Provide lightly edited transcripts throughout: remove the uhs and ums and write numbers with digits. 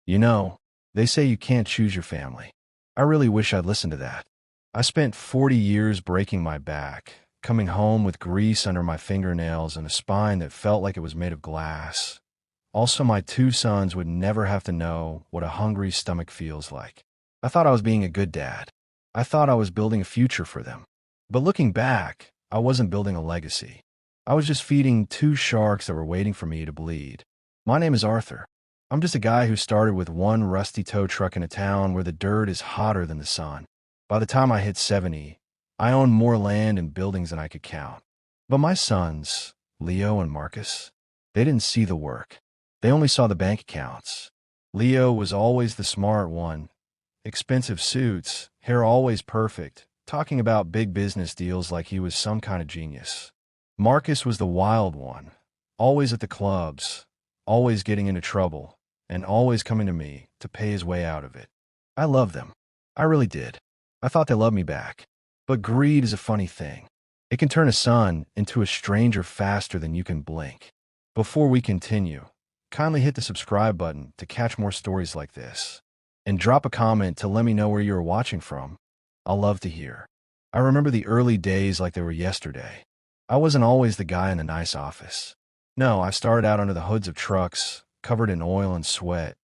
You know, they say you can't choose your family. I really wish I'd listened to that. I spent 40 years breaking my back, coming home with grease under my fingernails and a spine that felt like it was made of glass. Also, my two sons would never have to know what a hungry stomach feels like. I thought I was being a good dad. I thought I was building a future for them. But looking back, I wasn't building a legacy. I was just feeding two sharks that were waiting for me to bleed. My name is Arthur. I'm just a guy who started with one rusty tow truck in a town where the dirt is hotter than the sun. By the time I hit 70, I owned more land and buildings than I could count. But my sons, Leo and Marcus, they didn't see the work. They only saw the bank accounts. Leo was always the smart one. Expensive suits, hair always perfect, talking about big business deals like he was some kind of genius. Marcus was the wild one, always at the clubs, always getting into trouble, and always coming to me to pay his way out of it. I loved them. I really did. I thought they loved me back. But greed is a funny thing. It can turn a son into a stranger faster than you can blink. Before we continue, kindly hit the subscribe button to catch more stories like this. And drop a comment to let me know where you are watching from. I'll love to hear. I remember the early days like they were yesterday. I wasn't always the guy in the nice office. No, I started out under the hoods of trucks, covered in oil and sweat,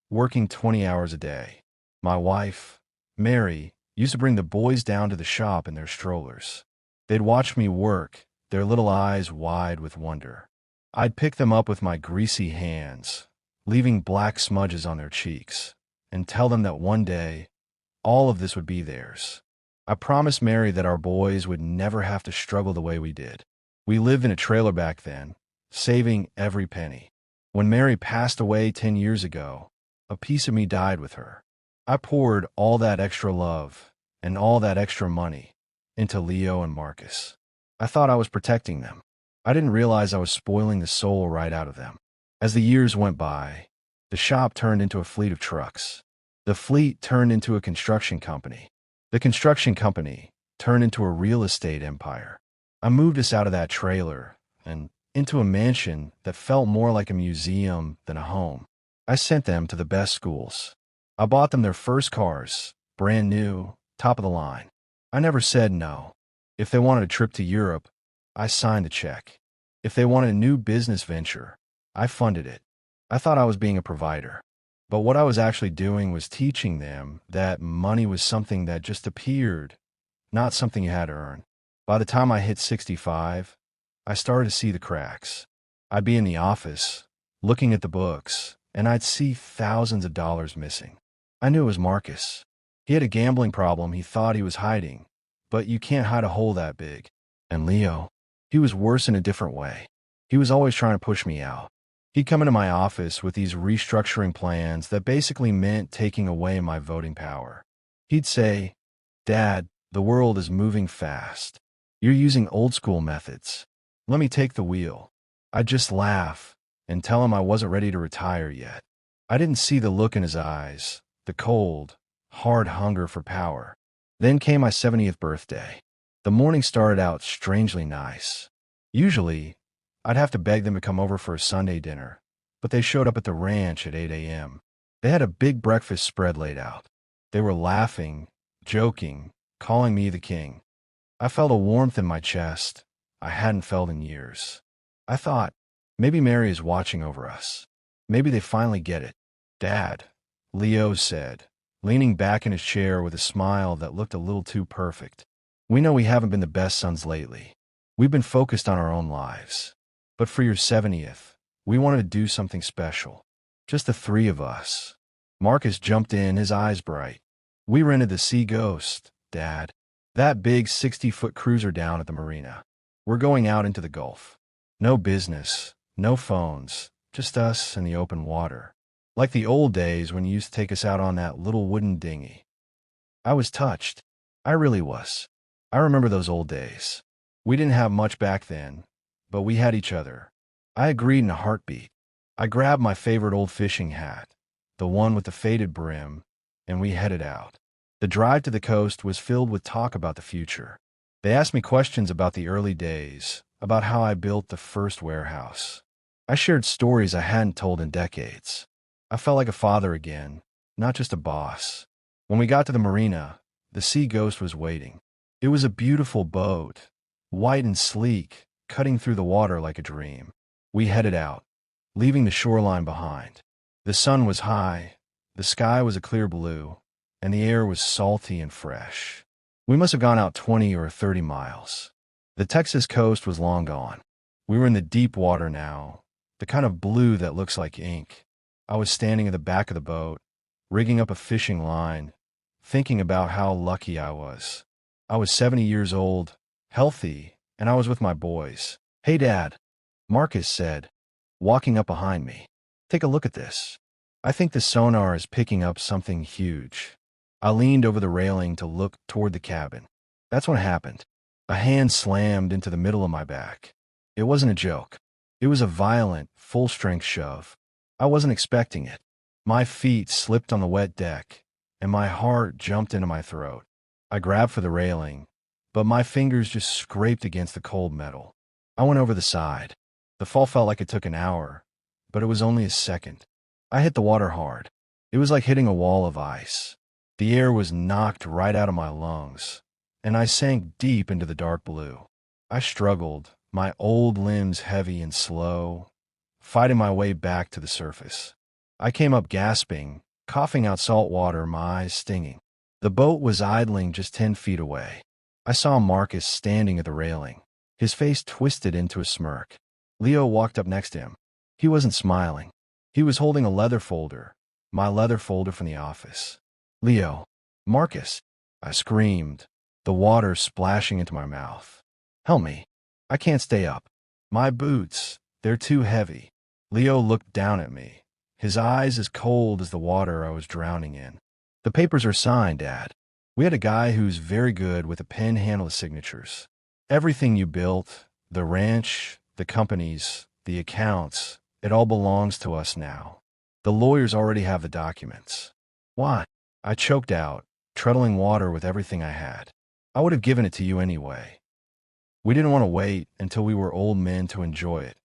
working 20 hours a day. My wife, Mary, used to bring the boys down to the shop in their strollers. They'd watch me work, their little eyes wide with wonder. I'd pick them up with my greasy hands, leaving black smudges on their cheeks, and tell them that one day, all of this would be theirs. I promised Mary that our boys would never have to struggle the way we did. We lived in a trailer back then, saving every penny. When Mary passed away 10 years ago, a piece of me died with her. I poured all that extra love and all that extra money into Leo and Marcus. I thought I was protecting them. I didn't realize I was spoiling the soul right out of them. As the years went by, the shop turned into a fleet of trucks. The fleet turned into a construction company. The construction company turned into a real estate empire. I moved us out of that trailer and into a mansion that felt more like a museum than a home. I sent them to the best schools. I bought them their first cars, brand new, top of the line. I never said no. If they wanted a trip to Europe, I signed the check. If they wanted a new business venture, I funded it. I thought I was being a provider. But what I was actually doing was teaching them that money was something that just appeared, not something you had to earn. By the time I hit 65, I started to see the cracks. I'd be in the office, looking at the books, and I'd see thousands of dollars missing. I knew it was Marcus. He had a gambling problem he thought he was hiding, but you can't hide a hole that big. And Leo, he was worse in a different way. He was always trying to push me out. He'd come into my office with these restructuring plans that basically meant taking away my voting power. He'd say, "Dad, the world is moving fast. You're using old school methods. Let me take the wheel." I'd just laugh and tell him I wasn't ready to retire yet. I didn't see the look in his eyes, the cold, hard hunger for power. Then came my 70th birthday. The morning started out strangely nice. Usually, I'd have to beg them to come over for a Sunday dinner, but they showed up at the ranch at 8 a.m. They had a big breakfast spread laid out. They were laughing, joking, calling me the king. I felt a warmth in my chest I hadn't felt in years. I thought, maybe Mary is watching over us. Maybe they finally get it. "Dad," Leo said, leaning back in his chair with a smile that looked a little too perfect. "We know we haven't been the best sons lately. We've been focused on our own lives. But for your 70th, we wanted to do something special. Just the three of us." Marcus jumped in, his eyes bright. "We rented the Sea Ghost, Dad. That big 60-foot cruiser down at the marina. We're going out into the Gulf. No business, no phones, just us and the open water. Like the old days when you used to take us out on that little wooden dinghy." I was touched. I really was. I remember those old days. We didn't have much back then, but we had each other. I agreed in a heartbeat. I grabbed my favorite old fishing hat, the one with the faded brim, and we headed out. The drive to the coast was filled with talk about the future. They asked me questions about the early days, about how I built the first warehouse. I shared stories I hadn't told in decades. I felt like a father again, not just a boss. When we got to the marina, the Sea Ghost was waiting. It was a beautiful boat, white and sleek, cutting through the water like a dream. We headed out, leaving the shoreline behind. The sun was high, the sky was a clear blue, and the air was salty and fresh. We must have gone out 20 or 30 miles. The Texas coast was long gone. We were in the deep water now, the kind of blue that looks like ink. I was standing at the back of the boat, rigging up a fishing line, thinking about how lucky I was. I was 70 years old, healthy, and I was with my boys. "Hey, Dad," Marcus said, walking up behind me. "Take a look at this. I think the sonar is picking up something huge." I leaned over the railing to look toward the cabin. That's what happened. A hand slammed into the middle of my back. It wasn't a joke. It was a violent, full-strength shove. I wasn't expecting it. My feet slipped on the wet deck, and my heart jumped into my throat. I grabbed for the railing, but my fingers just scraped against the cold metal. I went over the side. The fall felt like it took an hour, but it was only a second. I hit the water hard. It was like hitting a wall of ice. The air was knocked right out of my lungs, and I sank deep into the dark blue. I struggled, my old limbs heavy and slow, fighting my way back to the surface. I came up gasping, coughing out salt water, my eyes stinging. The boat was idling just 10 feet away. I saw Marcus standing at the railing, his face twisted into a smirk. Leo walked up next to him. He wasn't smiling. He was holding a leather folder, my leather folder from the office. "Leo, Marcus," I screamed, the water splashing into my mouth. "Help me. I can't stay up. My boots, they're too heavy." Leo looked down at me, his eyes as cold as the water I was drowning in. "The papers are signed, Dad. We had a guy who's very good with a pen handle of signatures. Everything you built, the ranch, the companies, the accounts, it all belongs to us now. The lawyers already have the documents." "Why?" I choked out, treadling water with everything I had. "I would have given it to you anyway." "We didn't want to wait until we were old men to enjoy it,"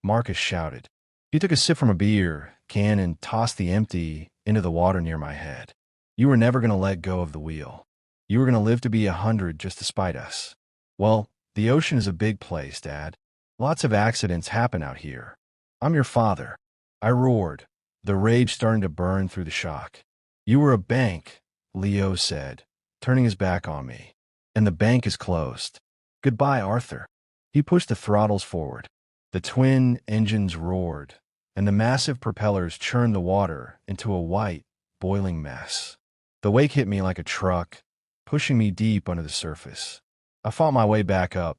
Marcus shouted. He took a sip from a beer can and tossed the empty into the water near my head. "You were never going to let go of the wheel. You were going to live to be 100 just to spite us." "Well, the ocean is a big place, Dad. Lots of accidents happen out here. I'm your father." I roared, the rage starting to burn through the shock. "You were a bank," Leo said, turning his back on me. "And the bank is closed. Goodbye, Arthur." He pushed the throttles forward. The twin engines roared, and the massive propellers churned the water into a white, boiling mess. The wake hit me like a truck, pushing me deep under the surface. I fought my way back up,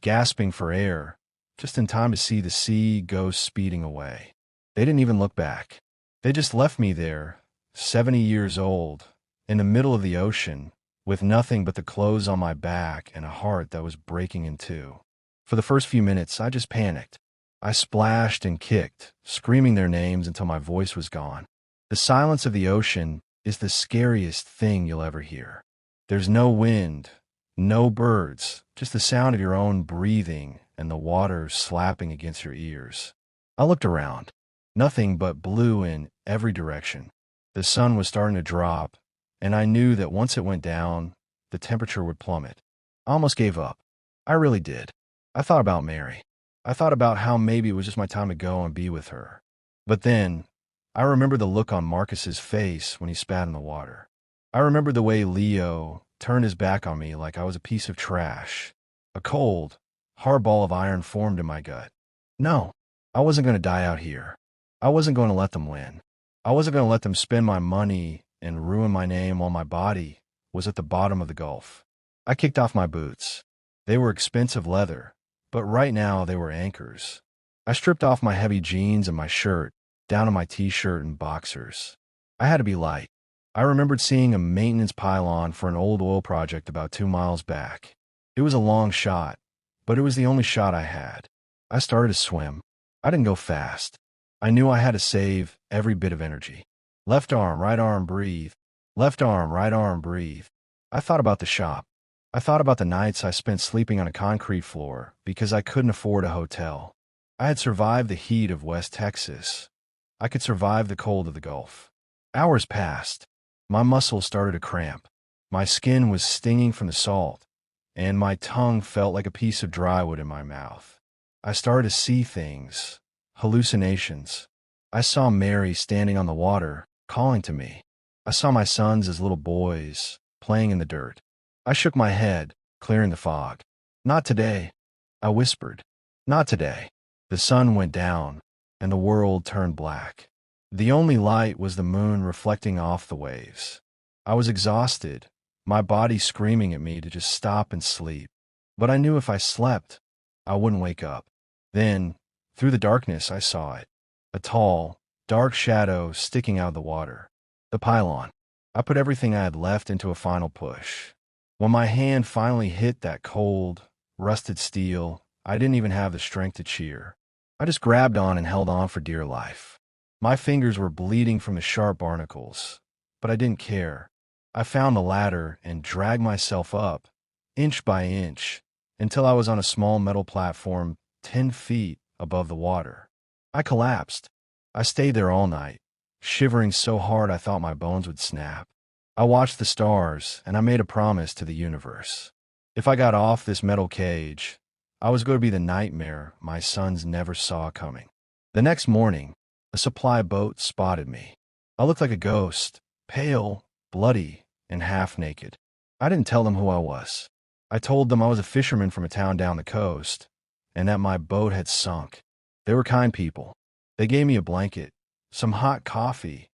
gasping for air, just in time to see the Sea Ghost speeding away. They didn't even look back. They just left me there, 70 years old, in the middle of the ocean, with nothing but the clothes on my back and a heart that was breaking in two. For the first few minutes, I just panicked. I splashed and kicked, screaming their names until my voice was gone. The silence of the ocean is the scariest thing you'll ever hear. There's no wind, no birds, just the sound of your own breathing and the water slapping against your ears. I looked around. Nothing but blue in every direction. The sun was starting to drop, and I knew that once it went down, the temperature would plummet. I almost gave up. I really did. I thought about Mary. I thought about how maybe it was just my time to go and be with her. But then, I remembered the look on Marcus's face when he spat in the water. I remembered the way Leo turned his back on me like I was a piece of trash. A cold, hard ball of iron formed in my gut. No, I wasn't going to die out here. I wasn't going to let them win. I wasn't going to let them spend my money and ruin my name while my body was at the bottom of the Gulf. I kicked off my boots. They were expensive leather, but right now they were anchors. I stripped off my heavy jeans and my shirt, down to my t-shirt and boxers. I had to be light. I remembered seeing a maintenance pylon for an old oil project about 2 miles back. It was a long shot, but it was the only shot I had. I started to swim. I didn't go fast. I knew I had to save every bit of energy. Left arm, right arm, breathe. Left arm, right arm, breathe. I thought about the shop. I thought about the nights I spent sleeping on a concrete floor because I couldn't afford a hotel. I had survived the heat of West Texas. I could survive the cold of the Gulf. Hours passed. My muscles started to cramp. My skin was stinging from the salt, and my tongue felt like a piece of drywood in my mouth. I started to see things, hallucinations. I saw Mary standing on the water, calling to me. I saw my sons as little boys, playing in the dirt. I shook my head, clearing the fog. Not today, I whispered. Not today. The sun went down, and the world turned black. The only light was the moon reflecting off the waves. I was exhausted, my body screaming at me to just stop and sleep. But I knew if I slept, I wouldn't wake up. Then, through the darkness, I saw it. A tall, dark shadow sticking out of the water. The pylon. I put everything I had left into a final push. When my hand finally hit that cold, rusted steel, I didn't even have the strength to cheer. I just grabbed on and held on for dear life. My fingers were bleeding from the sharp barnacles, but I didn't care. I found the ladder and dragged myself up, inch by inch, until I was on a small metal platform 10 feet above the water. I collapsed. I stayed there all night, shivering so hard I thought my bones would snap. I watched the stars, and I made a promise to the universe. If I got off this metal cage, I was going to be the nightmare my sons never saw coming. The next morning, a supply boat spotted me. I looked like a ghost, pale, bloody, and half naked. I didn't tell them who I was. I told them I was a fisherman from a town down the coast, and that my boat had sunk. They were kind people. They gave me a blanket, some hot coffee,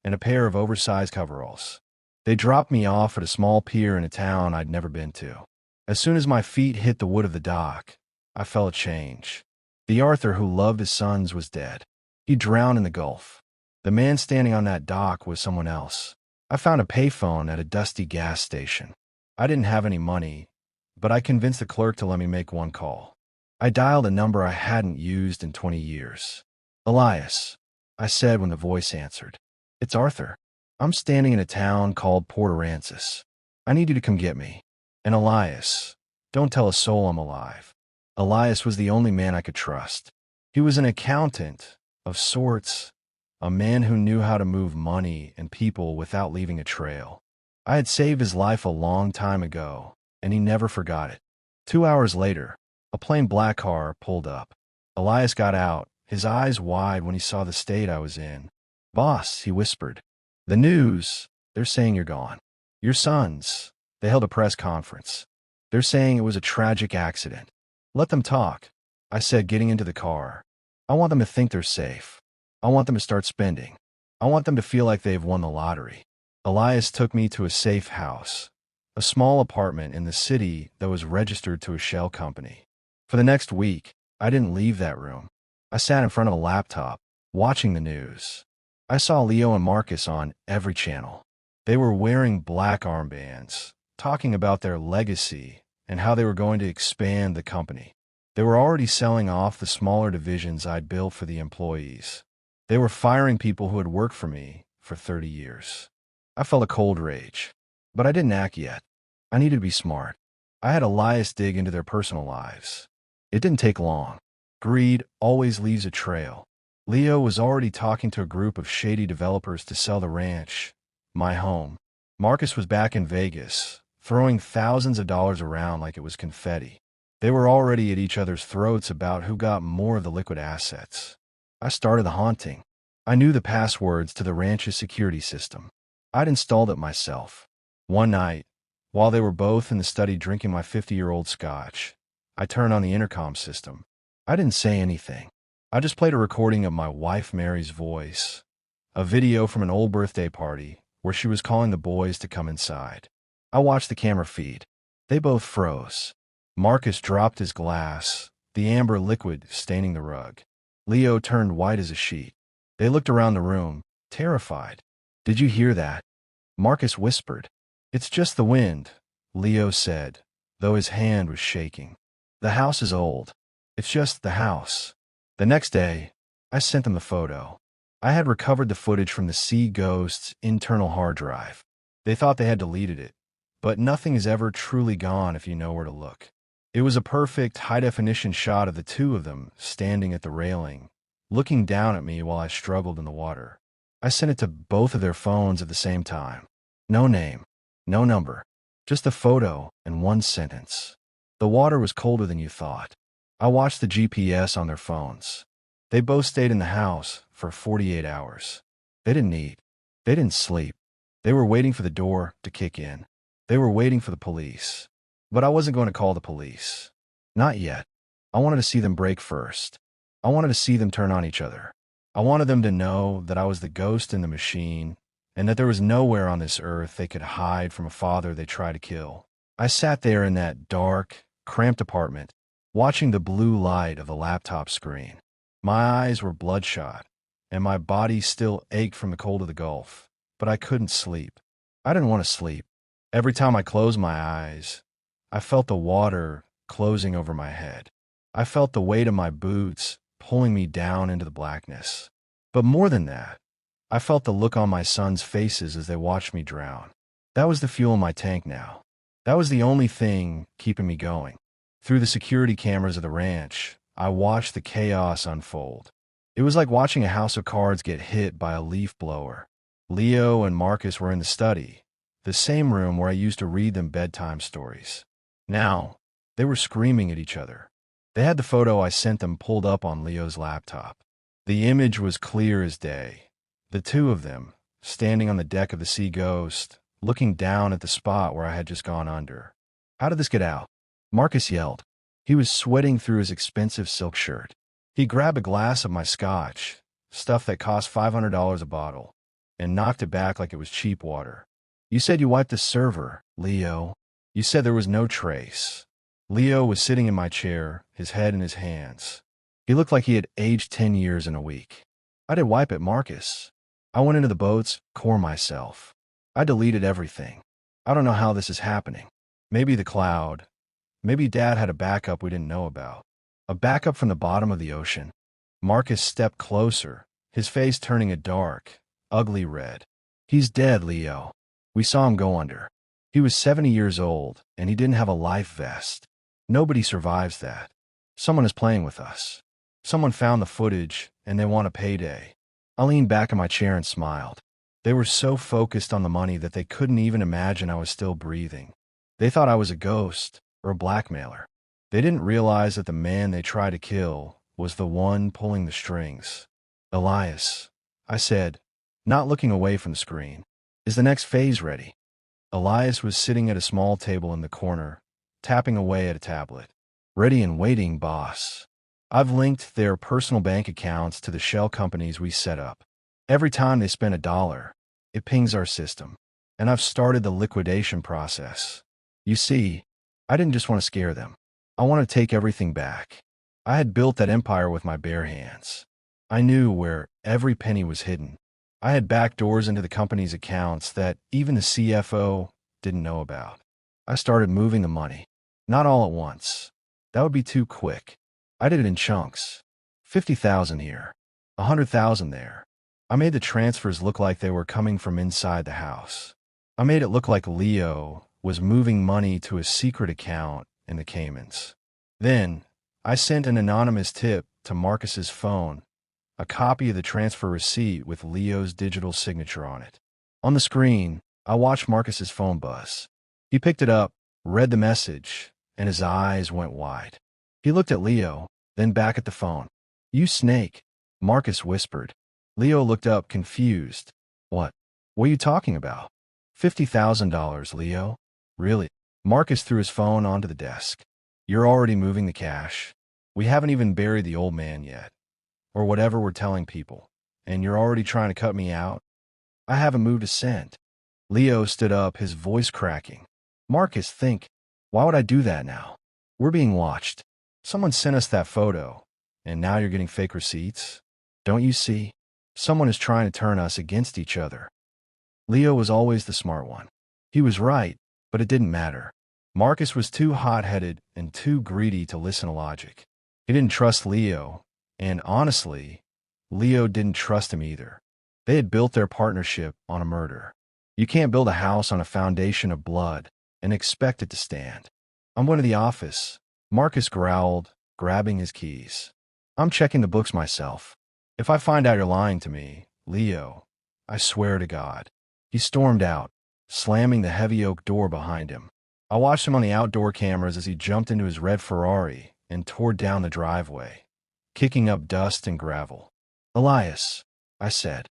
and a pair of oversized coveralls. They dropped me off at a small pier in a town I'd never been to. As soon as my feet hit the wood of the dock, I felt a change. The Arthur who loved his sons was dead. He drowned in the Gulf. The man standing on that dock was someone else. I found a payphone at a dusty gas station. I didn't have any money, but I convinced the clerk to let me make one call. I dialed a number I hadn't used in 20 years. "Elias," I said when the voice answered. "It's Arthur. I'm standing in a town called Port Aransas. I need you to come get me." And Elias, don't tell a soul I'm alive. Elias was the only man I could trust. He was an accountant, of sorts, a man who knew how to move money and people without leaving a trail. I had saved his life a long time ago, and he never forgot it. 2 hours later, a plain black car pulled up. Elias got out, his eyes wide when he saw the state I was in. "Boss," he whispered. "The news, they're saying you're gone. Your sons, they held a press conference. They're saying it was a tragic accident." "Let them talk," I said, getting into the car. "I want them to think they're safe. I want them to start spending. I want them to feel like they've won the lottery." Elias took me to a safe house, a small apartment in the city that was registered to a shell company. For the next week, I didn't leave that room. I sat in front of a laptop, watching the news. I saw Leo and Marcus on every channel. They were wearing black armbands, talking about their legacy and how they were going to expand the company. They were already selling off the smaller divisions I'd built for the employees. They were firing people who had worked for me for 30 years. I felt a cold rage, but I didn't act yet. I needed to be smart. I had Elias dig into their personal lives. It didn't take long. Greed always leaves a trail. Leo was already talking to a group of shady developers to sell the ranch, my home. Marcus was back in Vegas, throwing thousands of dollars around like it was confetti. They were already at each other's throats about who got more of the liquid assets. I started the haunting. I knew the passwords to the ranch's security system. I'd installed it myself. One night, while they were both in the study drinking my 50-year-old scotch, I turned on the intercom system. I didn't say anything. I just played a recording of my wife Mary's voice, a video from an old birthday party where she was calling the boys to come inside. I watched the camera feed. They both froze. Marcus dropped his glass, the amber liquid staining the rug. Leo turned white as a sheet. They looked around the room, terrified. "Did you hear that?" Marcus whispered. "It's just the wind," Leo said, though his hand was shaking. "The house is old. It's just the house." The next day, I sent them the photo. I had recovered the footage from the Sea Ghost's internal hard drive. They thought they had deleted it, but nothing is ever truly gone if you know where to look. It was a perfect high-definition shot of the two of them standing at the railing, looking down at me while I struggled in the water. I sent it to both of their phones at the same time. No name, no number, just a photo and one sentence. The water was colder than you thought. I watched the GPS on their phones. They both stayed in the house for 48 hours. They didn't eat. They didn't sleep. They were waiting for the door to kick in. They were waiting for the police. But I wasn't going to call the police. Not yet. I wanted to see them break first. I wanted to see them turn on each other. I wanted them to know that I was the ghost in the machine and that there was nowhere on this earth they could hide from a father they tried to kill. I sat there in that dark, cramped apartment, watching the blue light of the laptop screen. My eyes were bloodshot, and my body still ached from the cold of the Gulf, but I couldn't sleep. I didn't want to sleep. Every time I closed my eyes, I felt the water closing over my head. I felt the weight of my boots pulling me down into the blackness. But more than that, I felt the look on my sons' faces as they watched me drown. That was the fuel in my tank now. That was the only thing keeping me going. Through the security cameras of the ranch, I watched the chaos unfold. It was like watching a house of cards get hit by a leaf blower. Leo and Marcus were in the study, the same room where I used to read them bedtime stories. Now, they were screaming at each other. They had the photo I sent them pulled up on Leo's laptop. The image was clear as day. The two of them, standing on the deck of the Sea Ghost, looking down at the spot where I had just gone under. How did this get out? Marcus yelled. He was sweating through his expensive silk shirt. He grabbed a glass of my scotch, stuff that cost $500 a bottle, and knocked it back like it was cheap water. You said you wiped the server, Leo. You said there was no trace. Leo was sitting in my chair, his head in his hands. He looked like he had aged 10 years in a week. I did wipe it, Marcus. I went into the boats, core myself. I deleted everything. I don't know how this is happening. Maybe the cloud. Maybe Dad had a backup we didn't know about. A backup from the bottom of the ocean. Marcus stepped closer, his face turning a dark, ugly red. He's dead, Leo. We saw him go under. He was 70 years old, and he didn't have a life vest. Nobody survives that. Someone is playing with us. Someone found the footage, and they want a payday. I leaned back in my chair and smiled. They were so focused on the money that they couldn't even imagine I was still breathing. They thought I was a ghost or a blackmailer. They didn't realize that the man they tried to kill was the one pulling the strings. Elias, I said, not looking away from the screen. Is the next phase ready? Elias was sitting at a small table in the corner, tapping away at a tablet. Ready and waiting, boss. I've linked their personal bank accounts to the shell companies we set up. Every time they spend $1, it pings our system. And I've started the liquidation process. You see, I didn't just want to scare them. I want to take everything back. I had built that empire with my bare hands. I knew where every penny was hidden. I had back doors into the company's accounts that even the CFO didn't know about. I started moving the money. Not all at once. That would be too quick. I did it in chunks. 50,000 here, 100,000 there. I made the transfers look like they were coming from inside the house. I made it look like Leo was moving money to a secret account in the Caymans. Then, I sent an anonymous tip to Marcus's phone, a copy of the transfer receipt with Leo's digital signature on it. On the screen, I watched Marcus's phone buzz. He picked it up, read the message, and his eyes went wide. He looked at Leo, then back at the phone. You snake, Marcus whispered. Leo looked up, confused. What? What are you talking about? $50,000, Leo? Really? Marcus threw his phone onto the desk. You're already moving the cash. We haven't even buried the old man yet. Or whatever we're telling people. And you're already trying to cut me out? I haven't moved a cent. Leo stood up, his voice cracking. Marcus, think. Why would I do that now? We're being watched. Someone sent us that photo, and now you're getting fake receipts? Don't you see? Someone is trying to turn us against each other. Leo was always the smart one. He was right, but it didn't matter. Marcus was too hot-headed and too greedy to listen to logic. He didn't trust Leo, and honestly, Leo didn't trust him either. They had built their partnership on a murder. You can't build a house on a foundation of blood and expect it to stand. I'm going to the office. Marcus growled, grabbing his keys. I'm checking the books myself. If I find out you're lying to me, Leo, I swear to God. He stormed out, slamming the heavy oak door behind him. I watched him on the outdoor cameras as he jumped into his red Ferrari and tore down the driveway, kicking up dust and gravel. Elias, I said,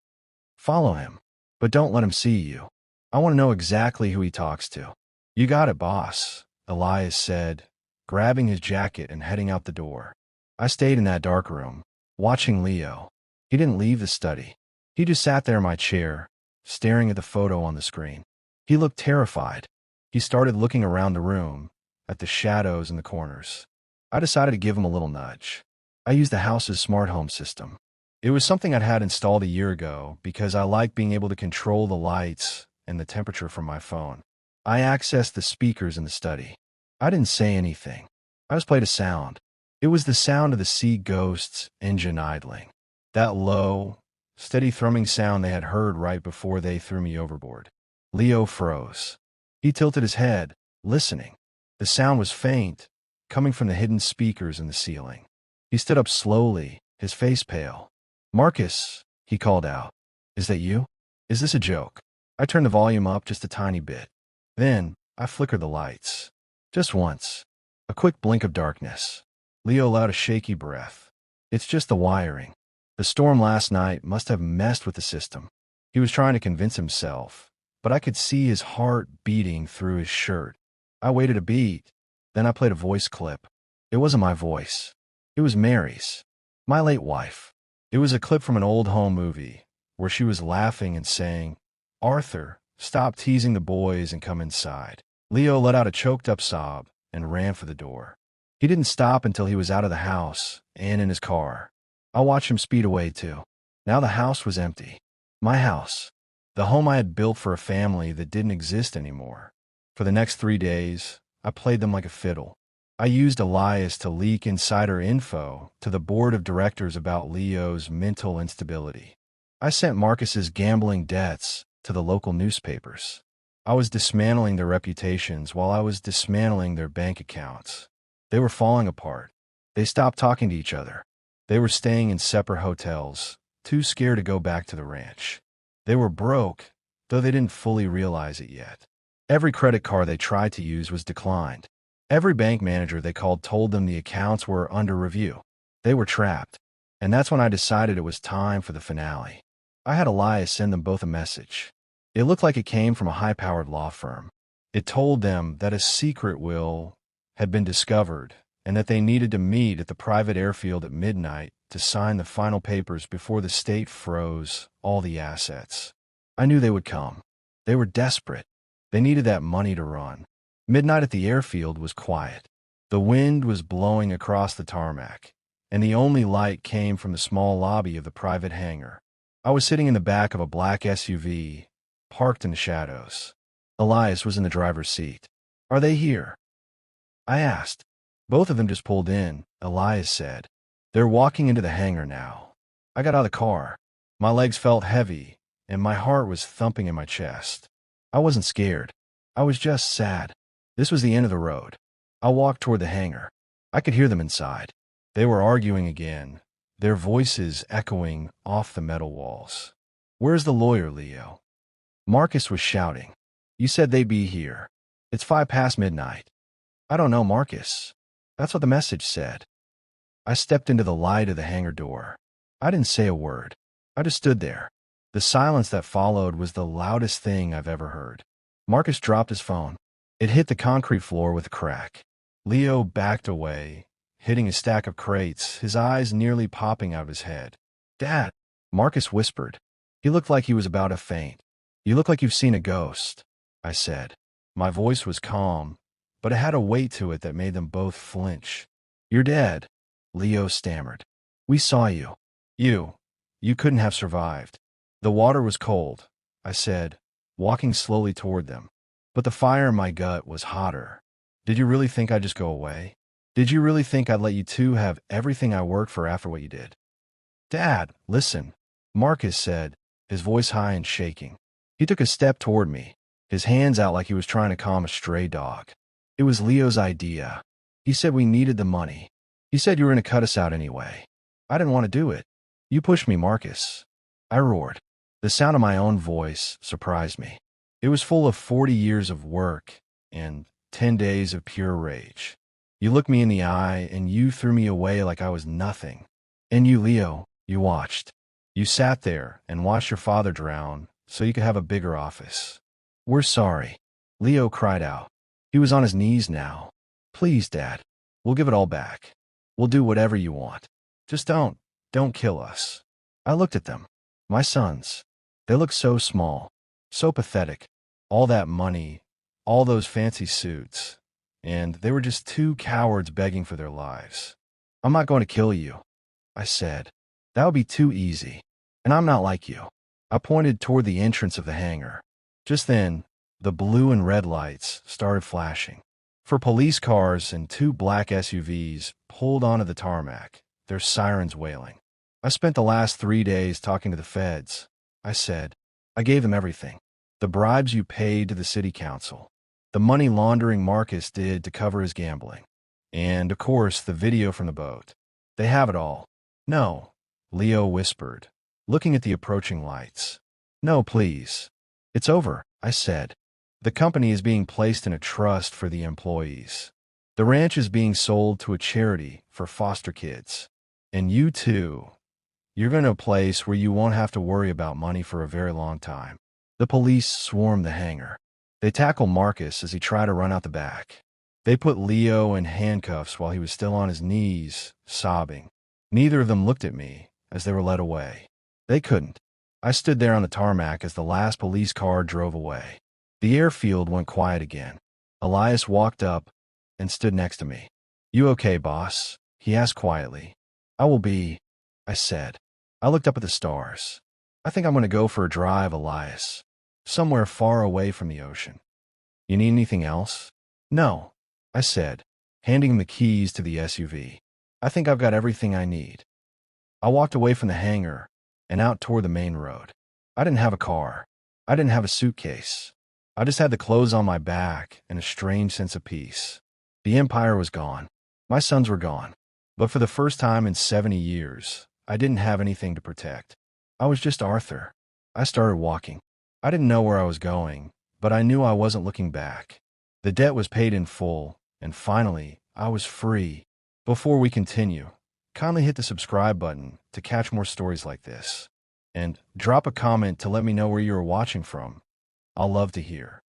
follow him, but don't let him see you. I want to know exactly who he talks to. You got it, boss, Elias said, grabbing his jacket and heading out the door. I stayed in that dark room, watching Leo. He didn't leave the study. He just sat there in my chair, staring at the photo on the screen. He looked terrified. He started looking around the room, at the shadows in the corners. I decided to give him a little nudge. I used the house's smart home system. It was something I'd had installed a year ago because I like being able to control the lights and the temperature from my phone. I accessed the speakers in the study. I didn't say anything. I just played a sound. It was the sound of the Sea Ghost's engine idling. That low, steady thrumming sound they had heard right before they threw me overboard. Leo froze. He tilted his head, listening. The sound was faint, coming from the hidden speakers in the ceiling. He stood up slowly, his face pale. Marcus, he called out. Is that you? Is this a joke? I turned the volume up just a tiny bit. Then, I flickered the lights. Just once. A quick blink of darkness. Leo allowed a shaky breath. It's just the wiring. The storm last night must have messed with the system. He was trying to convince himself, but I could see his heart beating through his shirt. I waited a beat. Then I played a voice clip. It wasn't my voice. It was Mary's, my late wife. It was a clip from an old home movie where she was laughing and saying, Arthur, stop teasing the boys and come inside. Leo let out a choked-up sob and ran for the door. He didn't stop until he was out of the house and in his car. I watched him speed away, too. Now the house was empty. My house. The home I had built for a family that didn't exist anymore. For the next 3 days, I played them like a fiddle. I used Elias to leak insider info to the board of directors about Leo's mental instability. I sent Marcus's gambling debts to the local newspapers. I was dismantling their reputations while I was dismantling their bank accounts. They were falling apart. They stopped talking to each other. They were staying in separate hotels, too scared to go back to the ranch. They were broke, though they didn't fully realize it yet. Every credit card they tried to use was declined. Every bank manager they called told them the accounts were under review. They were trapped. And that's when I decided it was time for the finale. I had Elias send them both a message. It looked like it came from a high-powered law firm. It told them that a secret will had been discovered and that they needed to meet at the private airfield at midnight to sign the final papers before the state froze all the assets. I knew they would come. They were desperate. They needed that money to run. Midnight at the airfield was quiet. The wind was blowing across the tarmac, and the only light came from the small lobby of the private hangar. I was sitting in the back of a black SUV, parked in the shadows. Elias was in the driver's seat. Are they here? I asked. Both of them just pulled in, Elias said. They're walking into the hangar now. I got out of the car. My legs felt heavy, and my heart was thumping in my chest. I wasn't scared. I was just sad. This was the end of the road. I walked toward the hangar. I could hear them inside. They were arguing again, their voices echoing off the metal walls. Where's the lawyer, Leo? Marcus was shouting. You said they'd be here. It's 5 past midnight. I don't know, Marcus. That's what the message said. I stepped into the light of the hangar door. I didn't say a word. I just stood there. The silence that followed was the loudest thing I've ever heard. Marcus dropped his phone. It hit the concrete floor with a crack. Leo backed away, hitting a stack of crates, his eyes nearly popping out of his head. Dad, Marcus whispered. He looked like he was about to faint. You look like you've seen a ghost, I said. My voice was calm, but it had a weight to it that made them both flinch. You're dead, Leo stammered. We saw you. You couldn't have survived. The water was cold, I said, walking slowly toward them. But the fire in my gut was hotter. Did you really think I'd just go away? Did you really think I'd let you two have everything I worked for after what you did? Dad, listen, Marcus said, his voice high and shaking. He took a step toward me, his hands out like he was trying to calm a stray dog. It was Leo's idea. He said we needed the money. He said you were going to cut us out anyway. I didn't want to do it. You pushed me, Marcus. I roared. The sound of my own voice surprised me. It was full of 40 years of work and 10 days of pure rage. You looked me in the eye and you threw me away like I was nothing. And you, Leo, you watched. You sat there and watched your father drown so you could have a bigger office. We're sorry. Leo cried out. He was on his knees now. Please, Dad. We'll give it all back. We'll do whatever you want. Just don't kill us. I looked at them. My sons. They looked so small, so pathetic. All that money, all those fancy suits. And they were just two cowards begging for their lives. I'm not going to kill you, I said. That would be too easy. And I'm not like you. I pointed toward the entrance of the hangar. Just then, the blue and red lights started flashing. For police cars and two black SUVs pulled onto the tarmac, their sirens wailing. I spent the last 3 days talking to the feds, I said. I gave them everything. The bribes you paid to the city council. The money laundering Marcus did to cover his gambling. And, of course, the video from the boat. They have it all. No, Leo whispered, looking at the approaching lights. No, please. It's over, I said. The company is being placed in a trust for the employees. The ranch is being sold to a charity for foster kids. And you too. You're going to a place where you won't have to worry about money for a very long time. The police swarmed the hangar. They tackled Marcus as he tried to run out the back. They put Leo in handcuffs while he was still on his knees, sobbing. Neither of them looked at me as they were led away. They couldn't. I stood there on the tarmac as the last police car drove away. The airfield went quiet again. Elias walked up and stood next to me. You okay, boss? He asked quietly. I will be, I said. I looked up at the stars. I think I'm going to go for a drive, Elias. Somewhere far away from the ocean. You need anything else? No, I said, handing him the keys to the SUV. I think I've got everything I need. I walked away from the hangar and out toward the main road. I didn't have a car. I didn't have a suitcase. I just had the clothes on my back and a strange sense of peace. The empire was gone. My sons were gone. But for the first time in 70 years, I didn't have anything to protect. I was just Arthur. I started walking. I didn't know where I was going, but I knew I wasn't looking back. The debt was paid in full, and finally, I was free. Before we continue, kindly hit the subscribe button to catch more stories like this. And drop a comment to let me know where you are watching from. I'll love to hear.